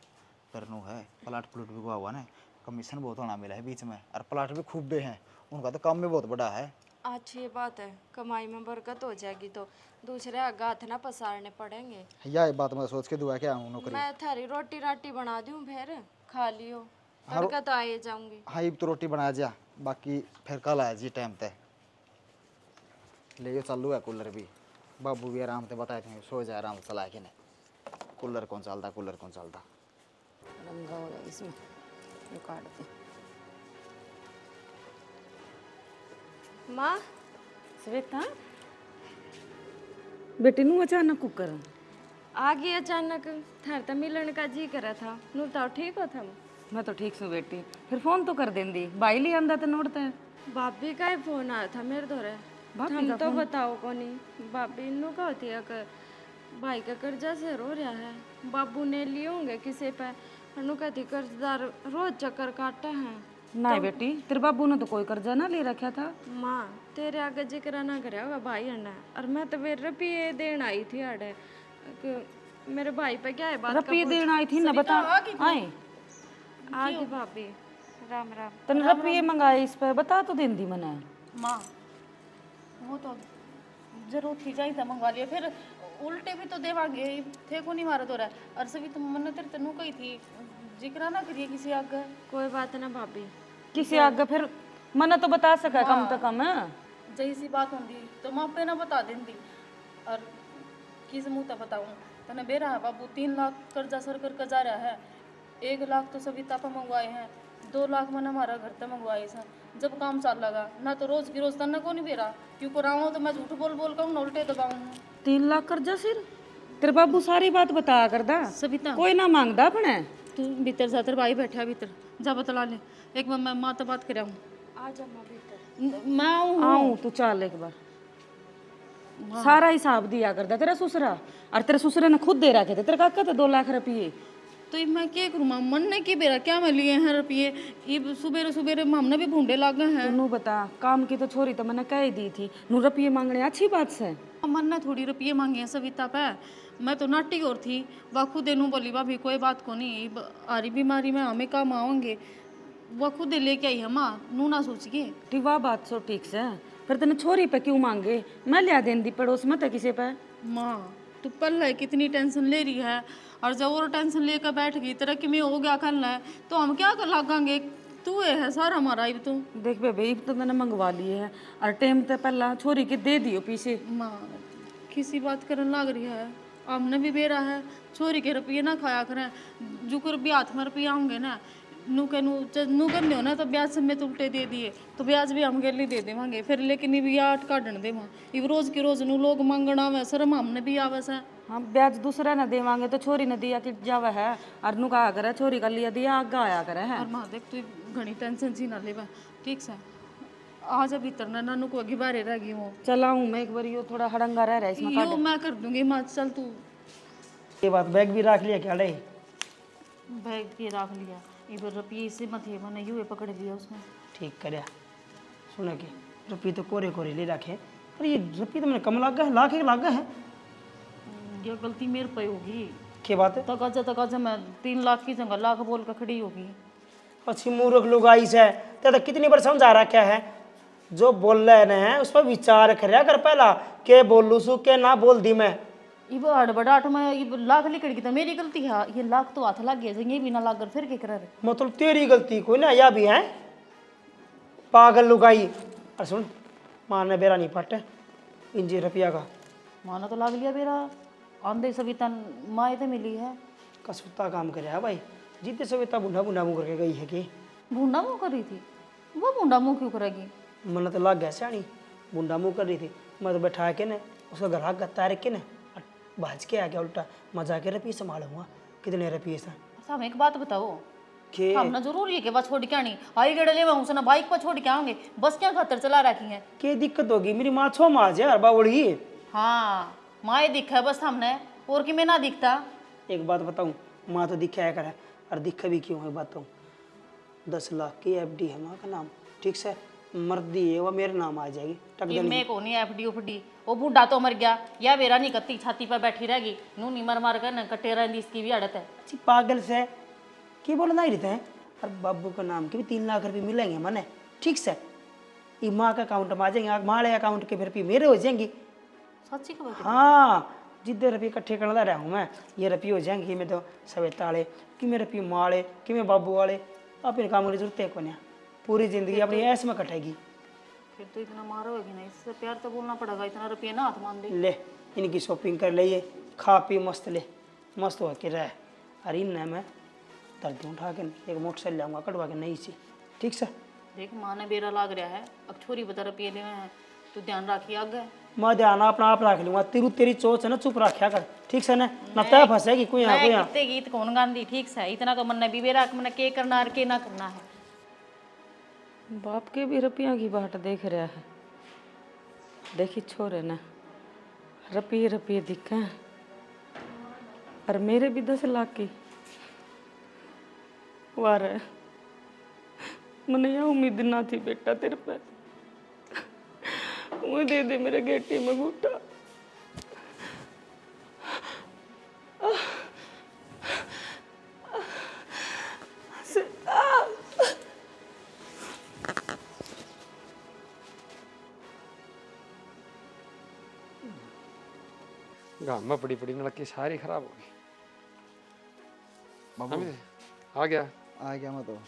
S6: पर नु है प्लाट प्लूट भी हुआ ना कमीशन बहुत होना मिला है बीच में और प्लाट भी खूब बे हैं उनका तो काम भी बहुत बड़ा है।
S1: अच्छी बात है कमाई में बरकत हो जाएगी तो दूसरे आगे हाथ ना पसारने पड़ेंगे।
S6: यह बात मैं सोच के दुआ क्या हूँ नौकरी
S1: मैं थारी रोटी राटी बना दूं फिर खा लियो तड़का तो आए जाऊंगी।
S6: हाँ ईब तो रोटी बना जा बाकी फिर कल आया जी टाइम पे ले जो चालू है कूलर भी बाबू भी आराम से बताए थे सो जाए आराम से चला के नहीं कूलर कौन चलता
S4: रंगा हो गया इसमें ये काट दे।
S1: माँ
S4: श्वेता बेटी नु अचानक कुकर
S1: आ गई अचानक थार तो मिलन का जी करा था नू तो ठीक हो थम।
S4: मैं तो ठीक हूँ बेटी फिर फोन तो कर देंदी भाई ले आंदा तो नोड़ता है
S1: भाभी का ही फोन आया था मेरे दौरे
S4: भाभी
S1: हम
S4: का
S1: तो
S4: फोन?
S1: बताओ कोनी भाभी नु का होती है कि भाई का कर्जा से रो रहा है बाबू ने लिए होंगे किसी पे अनु कहती कर्जदार रोज चक्कर काटते हैं।
S4: नहीं बेटी तेरे बाबू ने तो कोई कर्जा ना ले रखा था।
S1: माँ तेरे आगे जिक्र ना करे होगा भाई अन्ना और मैं तो वे रुपये देन आई थी अड़े कि मेरे भाई पे क्या है बात
S4: रुपये देना आई थी ना बता आए
S1: आगे भाभी राम राम
S4: तने रुपये मंगाए इस पे बता तो देंदी मने
S3: माँ वो तो जरूरत थी जाई था मंगवा लिया फिर उल्टे भी तो देवांगे थे को नहीं मारा तो रहा और सभी तुम मन तेरे तनु कही थी जिक्र ना करिए किसी आगे।
S1: कोई बात ना भाभी
S4: किसी आगे फिर मना तो बता सका कम तो कम
S3: जैसी बात होंगी तो माँ पे ना बता देंदी और किस मुँह तक बताऊँ तने बेरा है बाबू 3 लाख कर्जा सर कर जा रहा है 1 लाख तो सभी तापा मंगवाए हैं 2 लाख मैंने हमारा घर तक मंगवाए सर जब काम चल लगा ना तो रोज की रोज तन्ना को नहीं बेरा क्यों कराऊँ तो मैं झूठ बोल बोल कर ना उल्टे दबाऊँ
S4: 3 लाख कर्जा सिर तेरे बाबू सारी बात बता करदा
S3: सविता
S4: कोई ना मांगदा अपने
S3: तू भीतर जा तेरे भाई बैठा भीतर जा बतला ले एक बार मैं माँ तो बात कर
S1: आ जा माँ भीतर
S3: मैं आऊँ
S4: आऊं तू चल एक बार सारा हिसाब दिया करदा तेरा ससुरा और तेरे ससुरे ने खुद दे रखे थे तेरे काका तो 2 लाख रुपये
S3: तो मैं क्या करूँ माँ मन ने की बेरा क्या मैं लिए हैं रुपये ये सुबेरे सुबेरे हमने भी भूडे लागे हैं
S4: तू बता काम की तो छोरी तो मैंने कह ही दी थी नू रुपये मांगने अच्छी बात से
S3: मन ने थोड़ी रुपये मांगे हैं सविता पे मैं तो नाटी और थी वह खुद नू बोली भाभी कोई बात को नहीं आरी बीमारी में हमें काम आवेंगे वह खुद लेके आई है माँ नू ना सोचिए
S4: ठीक वाह बात सो ठीक से फिर तेने छोरी पे क्यों मांगे मैं लिया देंदी पड़ोस में तो किसी पे
S3: माँ तू पल है कितनी टेंशन ले रही है और जब और टेंशन लेकर बैठ गई तेरा कि मैं हो गया कल है तो हम क्या कर लगांगे तू है सारा हमारा अब तू
S4: देख बेबे तो मैंने मंगवा लिए है और टाइम तो पहला छोरी के दे दियो पीछे
S3: माँ किसी बात करने लग रही है हमने भी बेरा है छोरी के रुपये ना खाया करें जुकर भी हाथ में रुपये आऊँगे ना नू करने हो ना तो ब्याज समेत उल्टे दे दिए तो ब्याज भी हम गेली दे देवांगे फिर, लेकिन ये आठ काटन दे इब रोज की रोज नू लोग मांगना आवे, शर्म हमने भी आवे से।
S4: हम ब्याज दूसरा न देवांगे तो छोरी न दिया कि जावा है, और नु कहा करे छोरी का लिया दिया आगे आया करे है।
S3: और माँ देख तू घनी टेंशन सी ना लेवा, ठीक से आ जा भीतर ना, नानू को अगी बारे रह गई हूँ।
S4: चला हूँ मैं एक बार, यो थोड़ा हड़ंगा रह रहा है इसमें
S3: यो मैं कर दूंगी माँ, चल तू।
S2: ये बात बैग भी रख लिया क्या रे?
S3: बैग के रख लिया, इधर रुपये से मत है मैंने यूँ पकड़ लिया उसमें।
S2: ठीक करया। सुनो कि रुपये तो कोरे कोरे ले रखे, पर ये रुपये तो मैंने कम लागा है, लाख एक लागा है।
S3: ये गलती मेरे पे होगी।
S2: क्या बात है?
S3: तक मैं 3 लाख की जगह लाख बोल कर खड़ी होगी।
S2: अच्छी मूर्ख लोग आई से तो कितनी बार समझा रखा है, जो बोल रहे हैं उस पर विचार करया कर पहला, के बोलू सु के ना बोल दी मैं।
S3: ये हड़बड़ाहट में ये लाख लिकड़ की तो मेरी गलती है, ये लाख तो हाथ लग गया, ये भी ना लाग फिर क्या करे।
S2: मतलब तेरी गलती कोई ना, या भी है पागल लुगाई। और सुन, मारने बेरा नहीं पटे इंजी रुपया का
S3: माना तो लाग लिया मेरा, आंधे सविता माए तो मिली है।
S2: कसुत्ता काम करे है भाई, जीते सविता बुढ़ा बुढ़ा मुँह करके गई है कि
S3: बूंदा मुँह कर रही थी, वो बूंदा मुँह क्यों करेगी?
S2: मन तो लग गया सियाणी, बुढ़ा मुँह कर रही थी, मैं तो बैठा के ने उसका ग्राहक गत्ता रख के ने भाज के आ गया उल्टा, मजा के रुपये संभालूंगा। कितने रुपये से?
S3: अच्छा हमें एक बात बताओ,
S2: के
S3: हमने जरूरी है कि बस छोड़ के आनी आई गेड़ ले मैं ना बाइक पर छोड़ के आऊंगे, बस क्या खातर चला रखी है?
S2: के दिक्कत होगी? मेरी माँ छो माज है अरबा उड़ी।
S3: हाँ माए दिखा है बस हमने, और कि मैं ना दिखता।
S2: एक बात बताऊं, माँ तो दिखाया करे, और दिखा भी क्यों है बताऊं। 10 लाख की एफडी है माँ का नाम, ठीक से मर्दी है वो मेरे नाम आ जाएगी टक
S3: ये
S2: देनी।
S3: मैं को नहीं एफडी उफडी, वो बूढ़ा तो मर गया, या मेरा नहीं कत्ती छाती पर बैठी रहेगी, नू नहीं मर मार कर न कटे रहती, इसकी भी आदत है।
S2: अच्छी पागल से की बोल नहीं रहते हैं, और बाबू का नाम के भी 3 लाख रुपये मिलेंगे मने, ठीक से ये माँ का अकाउंट में आ जाएंगे, माँ अकाउंट के फिर मेरे हो जाएंगी।
S3: सच्ची खबर?
S2: हाँ जितने रुपये इकट्ठे करना रहा हूँ मैं, ये रुपये हो जाएंगे मैं तो सवेता वाले कि मैं रुपये माँ वाले कि मैं बाबू वाले, अपने काम की जरूरत है को नहीं, पूरी जिंदगी अपनी ऐश में कटेगी।
S3: फिर तो इतना मारोगी ना, इससे प्यार तो बोलना पड़ेगा, इतना रुपये ना हाथ मान दे।
S2: ले इनकी शॉपिंग कर लिए, खा पी मस्त ले, मस्त हो के रह। अरे इन मैं धरती उठा के एक मोटरसाइकिल लाऊंगा कटवा के नई सी, ठीक से।
S3: देख माँ ने बेरा लाग रहा है, अब छोरी बता रुपये ले हैं, तू ध्यान रखिए आगे।
S2: मैं ध्यान अपना आप रख लूंगा, तेरी चोच है ना, चुप रखा कर, ठीक से ना तय फंसेगी कोई यहाँ कोई यहाँ।
S3: कितने गीत कौन गांधी, ठीक से इतना तो मन ने भी बेरा मन के करना और के ना करना है।
S4: बाप के भी रुपया की बाट देख रहा है, देखी छोरे ना रुपये रुपये दिखे, और मेरे भी 10 लाख की वार है। मैंने यह उम्मीद ना थी बेटा तेरे पे, वो दे दे मेरे गेटी में घूटा।
S5: गाँव में पड़ी पड़ी नलकी सारी खराब हो गई।
S6: बाबू
S5: अमित, आ गया?
S6: आ गया मैं तो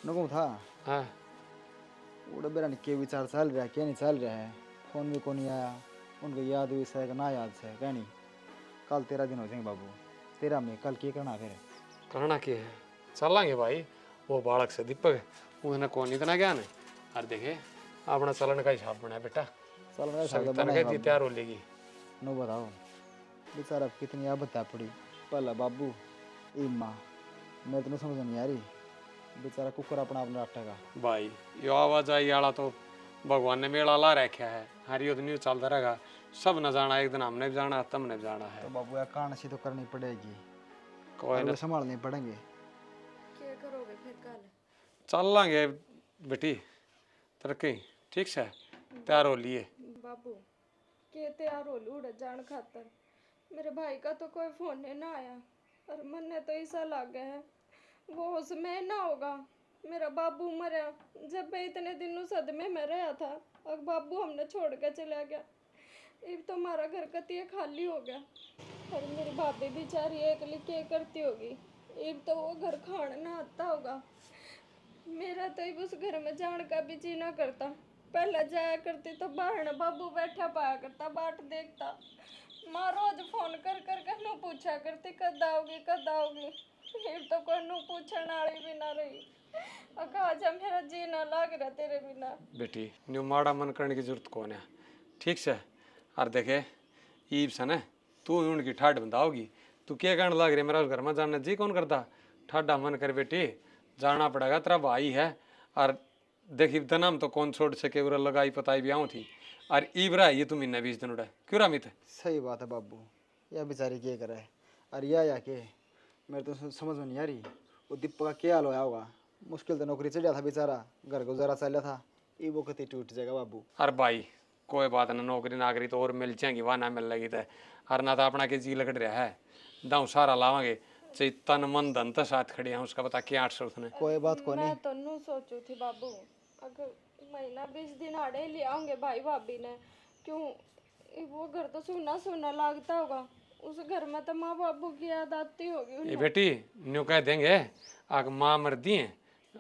S6: नको था।
S5: हाँ
S6: उड़ा बेरा के विचार चल रहा है, क्या नहीं चल रहा है, फोन भी को नहीं आया, उनको याद हुई से ना याद से कहनी। कल 13 दिन हो जाएंगे बाबू, 13 में कल क्या करना फिर?
S5: करना क्या है, चलेंगे भाई। वो बालक से दीपक उन्हें कौन इतना ज्ञान है, और देखे अपना चलन का हिसाब बनाया बेटा,
S6: चल रहा
S5: सविता ने कहती तैयार हो लेगी।
S6: नो बताओ बेचारा कितनी आबत पड़ी पहला बाबू ई माँ, मैं तो समझ नहीं आ रही, बेचारा कुकर अपना अपना अटेगा।
S5: भाई यो आवाजाई वाला तो भगवान ने मेला ला रखा है, हरियो तो न्यू चलता रहेगा, सब न जाना, एक दिन हमने भी जाना तुमने भी जाना है।
S6: तो बाबू यार कान सी तो करनी पड़ेगी,
S5: कोई ना,
S6: संभालने पड़ेंगे।
S1: क्या करोगे फिर कल?
S5: चल लांगे बेटी तरक्की, ठीक से तैयार हो लिए।
S1: बाबू के तैयार हो लूड़ जान खातर, मेरे भाई का तो कोई फोन नहीं ना आया, और मन तो ऐसा लग गया है वो उसमें ना होगा। मेरा बाबू मरा जब मैं इतने दिनों सदमे में रहा था, अब बाबू हमने छोड़ के चला गया, अब तो हमारा घर कतिया खाली हो गया, और मेरी भाभी बेचारी अकेली क्या करती होगी, अब तो वो घर खाना ना आता होगा। मेरा तो अब उस घर में जान का भी जी ना करता, पहले जाया करती तो बाहर बाबू बैठा पाया करता, बाट देखता। माँ रोज फोन कर कर कहना पूछा करती कद आओगी कद आओगी, फिर तो कोई नु पूछण वाली भी ना रही। अका आज मेरा जी ना लाग रहा तेरे बिना।
S5: बेटी न्यू माड़ा मन करने की जरूरत कौन है, ठीक से। और देखे ईब से न तू उनकी ठाड बंधाओगी, तू क्या कहने लग रही है, मेरा उस घर में जाना जी कौन करता। ठाडा मन कर बेटी, जाना पड़ेगा, तेरा भाई है। और देखी दनाम तो कौन छोड़ सके, उरा लगाई पताई भी आऊँ थी। और ईब रहा ये तुम इन्हें 20 दिन उड़ा क्यों रामित।
S6: सही बात है बाबू, यह बेचारी क्या करे। अरे या के मेरे तो समझ में नहीं आ रही वो दीपक का क्या हाल होया होगा। मुश्किल तो नौकरी चढ़ा था बेचारा, घर गुजारा चला था, ये वो कति टूट जाएगा बाबू।
S5: अरे भाई कोई बात ना, नौकरी नाकरी तो और मिल जाएगी, वहाँ ना मिल लगी तो। और ना तो अपना के जी लगड़ रहा है, दाऊ सारा लावांगे, चाहे तन मन धन तो साथ खड़े हैं, उसका बता क्या 800 उसने।
S6: कोई बात को नहीं।
S1: मैं तो नु सोचू थी बाबू, अगर महीना 20 दिन आड़े ले आऊंगे भाई भाभी ने, क्यों वो घर तो सुना सुना लगता होगा। उस घर में तो माँ बाबू की याद आती होगी।
S5: ये बेटी न्यू कह देंगे आग माँ मर दिए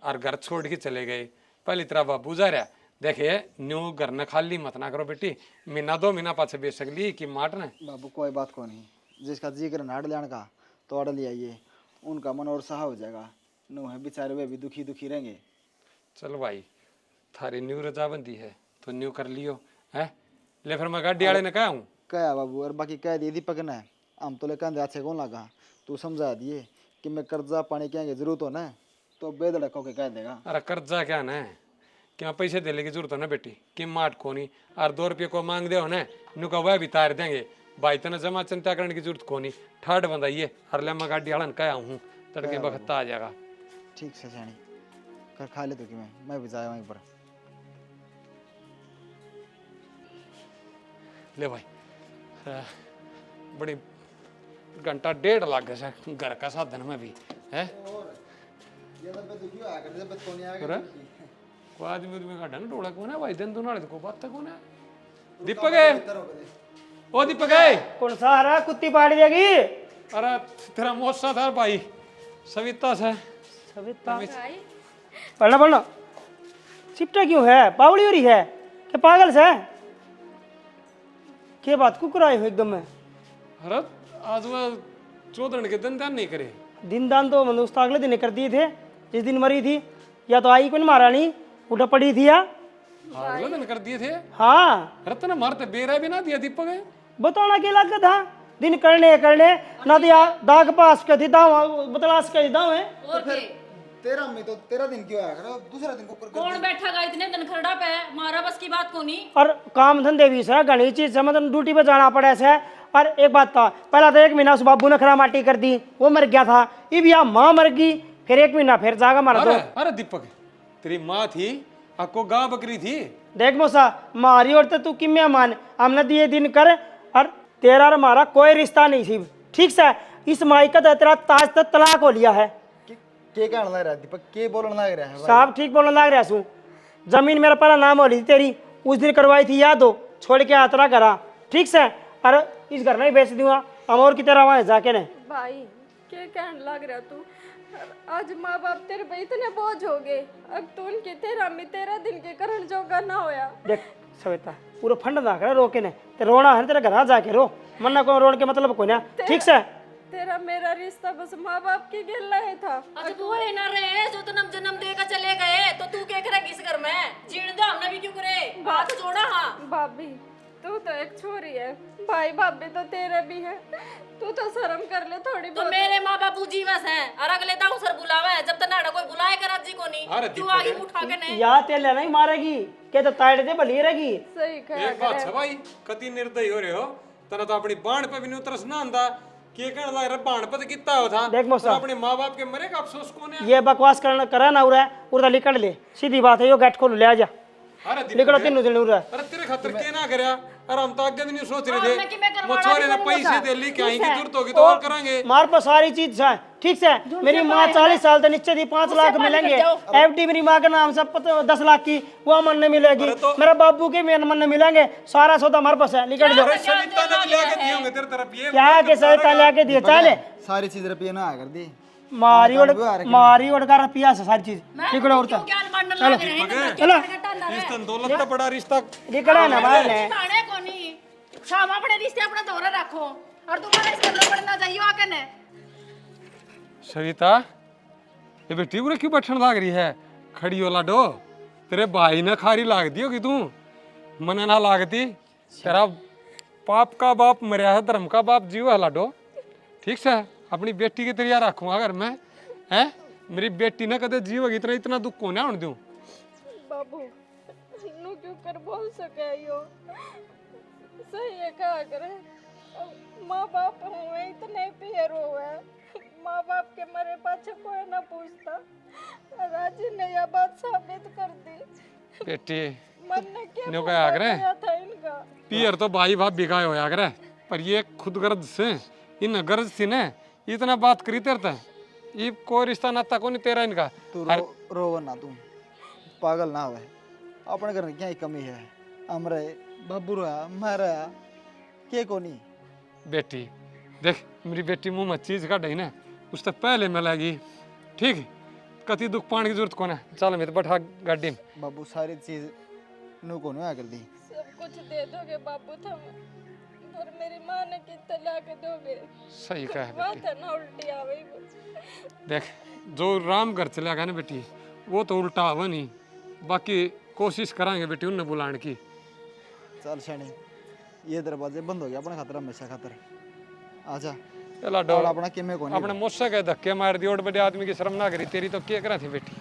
S5: और घर छोड़ के चले गए, पहली तरह बाबू जा रहा। देखे न्यू घर न खाली मत ना करो बेटी, महीना 2 महीना पाछे बेच सकली कि माट ने।
S6: बाबू कोई बात को नहीं, जिसका जी करे नाड़ लेने का तो आड़ ले आइए, उनका मन और सहा हो जाएगा। नो है बेचारे वे भी दुखी दुखी रहेंगे।
S5: चल भाई थारी न्यू रजाबंदी है तो न्यू कर लियो है। ले फिर मैं गाड़ी वाले ने कहा हूँ
S6: क्या बाबू, और बाकी कह दिए दीपक ने, हम तो लेकर अच्छे कौन लगा, तू समझा दिए कि मैं कर्जा पानी क्या जरूरत हो ना तो बेधड़क होके कह देगा।
S5: अरे कर्जा क्या न क्या पैसे देने की जरूरत है ना बेटी, कि माट कोनी और 2 रुपये को मांग दे हो न नु का वह भी तार देंगे भाई, तना जमा चिंता करने की जरूरत कोनी। ठाड बंधाइए और ले मैं गाड़ी वाला कहा हूँ तड़के वक्त आ जाएगा।
S6: ठीक से जानी कर खा ले तो कि मैं भी जाया वहीं पर।
S5: ले भाई बड़ी घंटा 1.5 लग गया घर का साधन में भी है। कोई आदमी में का ढंग डोला कौन है भाई, दिन दोनों को बात तक कौन है। दीपक है ओ दीपक है
S2: कौन सा हरा कुत्ती पाड़ देगी।
S5: अरे तेरा मौसा था भाई सविता से।
S2: सविता पढ़ना पढ़ना चिपटा क्यों है, बावली हो रही है क्या, पागल से क्या बात कुकुराए हो एकदम में।
S5: अरे आज वह 14 के दिन ध्यान नहीं करे।
S2: दिन दान तो मतलब उसका अगले दिन कर दिए थे जिस दिन मरी थी, या तो आई कोई महारानी उठा पड़ी थी या
S5: अगले दिन कर दिए थे।
S2: हाँ
S5: रत्न मारते बेरा भी ना दिया दीपक है।
S2: बताना क्या लगा था, दिन करने करने ना दिया दाग पास कर थी दाव बतलास कर दाव है।
S3: और के
S6: तेरा में तो तेरा दिन क्यों आया करो, दूसरा दिन को
S3: कौन बैठा गा इतने दिन खरड़ा पे, मारा बस की बात को नहीं।
S2: और काम धंधे भी से घनी चीज से मतलब ड्यूटी पे जाना पड़े से। और एक बात था, पहला तो 1 महीना उस बाबू ने खरा माटी कर दी, वो मर गया था, अब यहाँ माँ मर गई, फिर 1 महीना फिर जागा मारा दो।
S5: अरे दीपक तेरी माँ थी आपको गांव बकरी थी।
S2: देख मोसा मारी और तो तू किम्या मान, हमने दिए दिन कर और तेरा और हमारा कोई रिश्ता नहीं थी, ठीक से। इस माई का तो तेरा ताज तक तलाक हो लिया है।
S6: के कहने लग रहा है दीपक, के बोलने लग रहा है भाई?
S2: साहब ठीक बोलने लग रहा सू, जमीन मेरा पहला नाम हो रही थी तेरी, उस दिन करवाई थी याद हो, छोड़ के आतरा करा, ठीक से। अरे इस घर नहीं बेच दूंगा हम और की तरह वहां जाके ने।
S1: भाई क्या कहने लग रहा तू, आज माँ बाप तेरे पे इतने बोझ हो गए, अब तू उनके तेरा दिन के करण जोगा ना होया।
S2: देख सविता पूरा फंड ना करे रोके ने, ते रोना है तेरे घर जाके रो, मन्ना को रोन के मतलब कोई ना, ठीक से।
S1: तेरा मेरा रिश्ता बस माँ बाप के गिल्ला ही था।
S3: अच्छा तू रहे ना रहे, जो तो जन्म देकर चले गए तो तू क्या करेगी इस घर में, जीण दो हमने भी क्यों करे, बात जोड़ा। हाँ
S1: भाभी तू तो एक छोरी है, भाई भाभी तो तेरे भी है, तू तो शर्म कर ले थोड़ी
S3: तो
S1: बहुत।
S3: मेरे माँ बापू जीवस हैं और अगले दाऊ सर बुलावा है, जब तक नाड़ा कोई बुलाए कर जी को नहीं तू आगे उठा के नहीं।
S2: या तेल नहीं मारेगी के तो ताड़ दे भली रहेगी।
S1: सही कहा
S5: एक बात है भाई कति निर्दयी हो रहे हो, तना तो अपनी बाण पे भी नहीं उतरस ना आंदा, के कहने लग रहा बाण पे तो कितना हो था।
S2: देख मौसा
S5: अपने माँ बाप के मरे का अफसोस कौन है।
S2: ये बकवास करना करा ना उरा उरा लिकड़ ले, सीधी बात है, यो गेट खोल ले आ जा,
S5: अरे दीपक
S2: लिकड़ो तीनों दिन उरा।
S5: अरे तेरे खातर के ना करया, अरे हम तो आगे भी नहीं सोच रहे
S3: मैं कि मैं
S5: थे,
S3: करवाड़ा
S5: मछुआरे ने
S3: भी
S5: पैसे दे ली क्या की जरूरत होगी तो और करांगे।
S2: मार पर सारी चीज है, ठीक से। मेरी माँ 40 साल तक नीचे थी, 5 लाख मिलेंगे, एफडी मेरी माँ के नाम से 10 लाख की वो मन ने मिलेगी, मेरा बाबू के मन ने मिलेंगे, सारा सौदा हमारे पास है, निकल जाओ।
S5: सविता ने भी लेके दिए होंगे तेरे तरफ ये
S2: क्या के सविता लेके दिए चले
S6: सारी चीज रुपये ना आया कर दी।
S2: मारी ओढ़ का रुपया से सारी चीज निकलो उड़ता
S3: चलो
S2: चलो
S5: रिश्ता दौलत का बड़ा रिश्ता
S2: निकला ना भाई ने।
S3: खाने को नहीं शाम अपने रिश्ते अपना दौरा रखो और तुम्हारे इसके अंदर पड़ना चाहिए आके ने।
S5: सविता ये बेटी पूरे क्यों बैठन लाग रही है? खड़ी हो लाडो, तेरे भाई ने खारी लाग दी होगी, तू मन ना लागती। तेरा पाप का बाप मरिया है, धर्म का बाप जीव है लाडो। ठीक से अपनी बेटी की तैयार रखूंगा अगर मैं, है मेरी बेटी ने कदे जीव होगी, इतना दुख को ना होने दूं।
S1: बाबू नू क्यों कर बोल सके यो, सही है कहा करे। माँ बाप हुए इतने पियर हुए, माँ बाप के मरे पाछे कोई ना पूछता। राजी ने यह बात साबित कर दी।
S5: बेटी
S1: मन ने क्या
S5: न्यो क्या आग रहे?
S1: था इनका।
S5: पियर तो भाई भाभी बिगाए होया करे, पर ये खुद गर्ज से इन गर्ज थी ने इतना बात करी तेरते, ये कोई रिश्ता नाता को नहीं तेरा इनका।
S6: तू रोव ना, तू पागल ना हुए। अपने घर में क्या ही कमी है? हमरे बाबू रहा, मैं रहा, के को नहीं।
S5: बेटी देख, मेरी बेटी मुंह में चीज काट ना, उससे पहले मिलेगी। ठीक, कति दुख पाने की जरूरत कौन है। चल मैं तो बैठा गाड़ी में।
S6: बाबू सारी चीज नू को नहीं कर दी।
S1: सब कुछ दे दोगे बाबू तुम, पर मेरी माँ ने कितना ला के दोगे?
S5: सही कहा
S1: बात
S5: बेटी।
S1: है ना उल्टी आ गई।
S5: देख जो राम घर चला गया ना बेटी, वो तो उल्टा हुआ नहीं। बाकी कोशिश कराएंगे बेटी उन्हें बुलाने की।
S6: चल शनि, ये दरवाजे बंद हो गया अपने खातर, हमेशा खातर। आजा
S5: चला डो
S6: और अपना किमे को नहीं।
S5: अपने मुझसे कह धक्के मार दी, और बड़े आदमी की शर्म ना करी तेरी तो क्या करा थी बेटी।